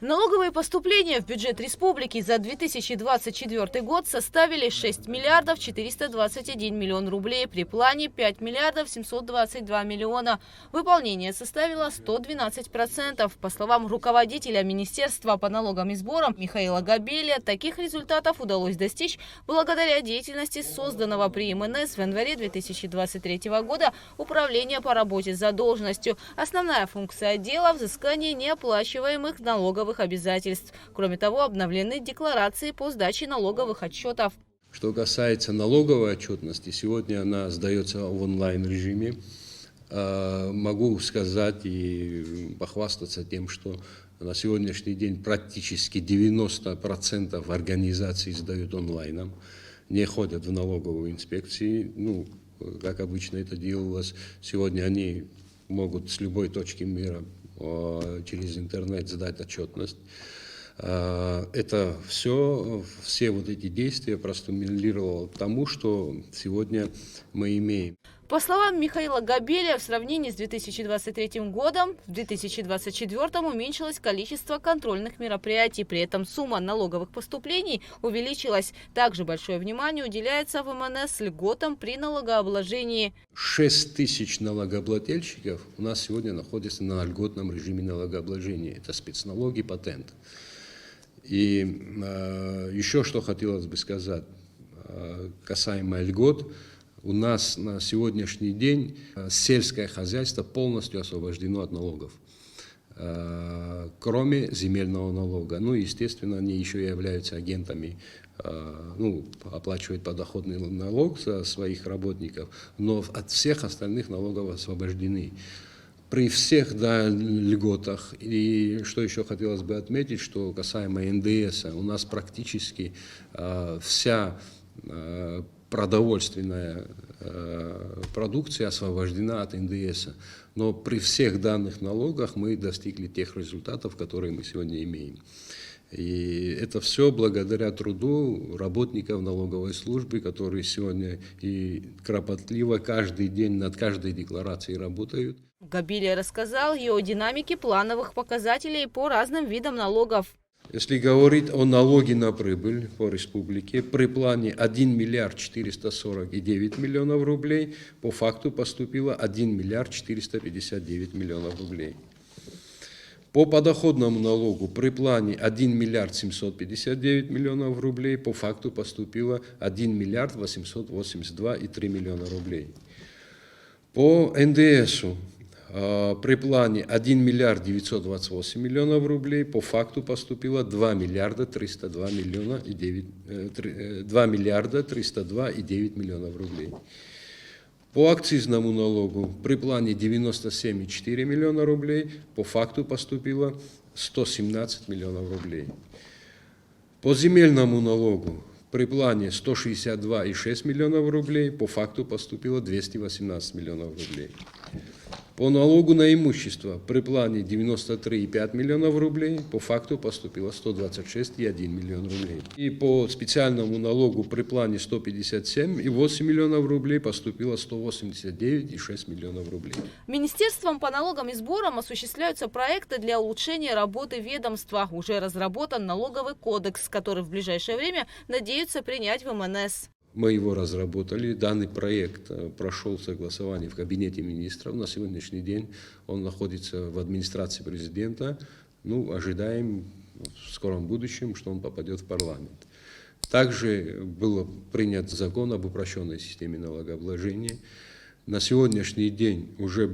Налоговые поступления в бюджет республики за 2024 год составили 6 миллиардов 421 миллион рублей при плане 5 миллиардов 722 миллиона. Выполнение составило 112%. По словам руководителя Министерства по налогам и сборам Михаила Габеля, таких результатов удалось достичь благодаря деятельности созданного при МНС в январе 2023 года Управления по работе с задолженностью. Основная функция отдела – взыскание неоплачиваемых налоговых обязательств. Кроме того, обновлены декларации по сдаче налоговых отчетов. Что касается налоговой отчетности, сегодня она сдается в онлайн-режиме. Могу сказать и похвастаться тем, что на сегодняшний день практически 90% организаций сдают онлайном, не ходят в налоговую инспекцию. Как обычно это делалось, сегодня они могут с любой точки мира через интернет сдать отчетность. Это все вот эти действия простимулировало к тому, что сегодня мы имеем. По словам Михаила Габеля, в сравнении с 2023 годом, в 2024 уменьшилось количество контрольных мероприятий. При этом сумма налоговых поступлений увеличилась. Также большое внимание уделяется в МНС льготам при налогообложении. 6 тысяч налогоплательщиков у нас сегодня находятся на льготном режиме налогообложения. Это спецналоги, патент. И еще что хотелось бы сказать касаемо льгот. У нас на сегодняшний день сельское хозяйство полностью освобождено от налогов, кроме земельного налога. Естественно, они еще и являются агентами, оплачивают подоходный налог за своих работников, но от всех остальных налогов освобождены. При всех льготах, и что еще хотелось бы отметить, что касаемо НДС, у нас практически вся продовольственная продукция освобождена от НДС. Но при всех данных налогах мы достигли тех результатов, которые мы сегодня имеем. И это все благодаря труду работников налоговой службы, которые сегодня и кропотливо каждый день над каждой декларацией работают. Габеля рассказал и о динамике плановых показателей по разным видам налогов. Если говорить о налоге на прибыль по республике, при плане 1 миллиард 449 миллионов рублей, по факту поступило 1 миллиард 459 миллионов рублей. По подоходному налогу при плане 1 миллиард 759 миллионов рублей, по факту поступило 1 миллиард 882,3 миллиона рублей. По НДСу при плане 1 миллиард 928 миллионов рублей, по факту поступило 2 миллиарда 302,9 миллионов рублей. По акцизному налогу при плане 97,4 миллиона рублей, по факту поступило 117 миллионов рублей. По земельному налогу при плане 162,6 миллионов рублей, по факту поступило 218 миллионов рублей. По налогу на имущество при плане 93,5 миллионов рублей, по факту поступило 126,1 миллион рублей. И по специальному налогу при плане 157,8 миллионов рублей поступило 189,6 миллионов рублей. Министерством по налогам и сборам осуществляются проекты для улучшения работы ведомства. Уже разработан налоговый кодекс, который в ближайшее время надеются принять в МНС. Мы его разработали. Данный проект прошел согласование в кабинете министров. На сегодняшний день он находится в администрации президента. Ожидаем в скором будущем, что он попадет в парламент. Также был принят закон об упрощенной системе налогообложения. На сегодняшний день уже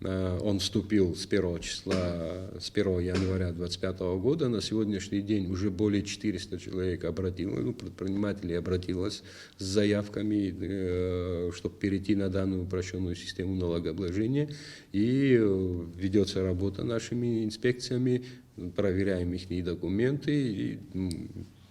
он вступил с 1 января 2025 года. На сегодняшний день уже более 400 человек предпринимателей обратилось с заявками, чтобы перейти на данную упрощенную систему налогообложения. И ведется работа нашими инспекциями, проверяем их документы и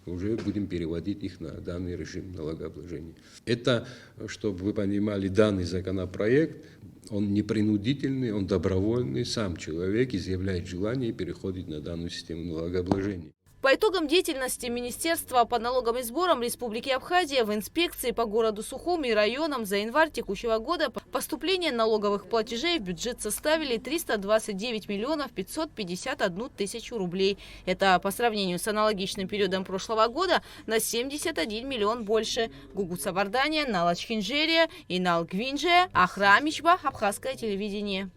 уже будем переводить их на данный режим налогообложения. Это, чтобы вы понимали, данный законопроект, он не принудительный, он добровольный, сам человек изъявляет желание и переходит на данную систему налогообложения. По итогам деятельности Министерства по налогам и сборам Республики Абхазия в инспекции по городу Сухум и районам за январь текущего года поступления налоговых платежей в бюджет составили 329 миллионов 551 тысячу рублей. Это по сравнению с аналогичным периодом прошлого года на 71 миллион больше. Гугут Сабардания, Налачхинжерия и Налгвинжия, Ахрамичба, Абхазское телевидение.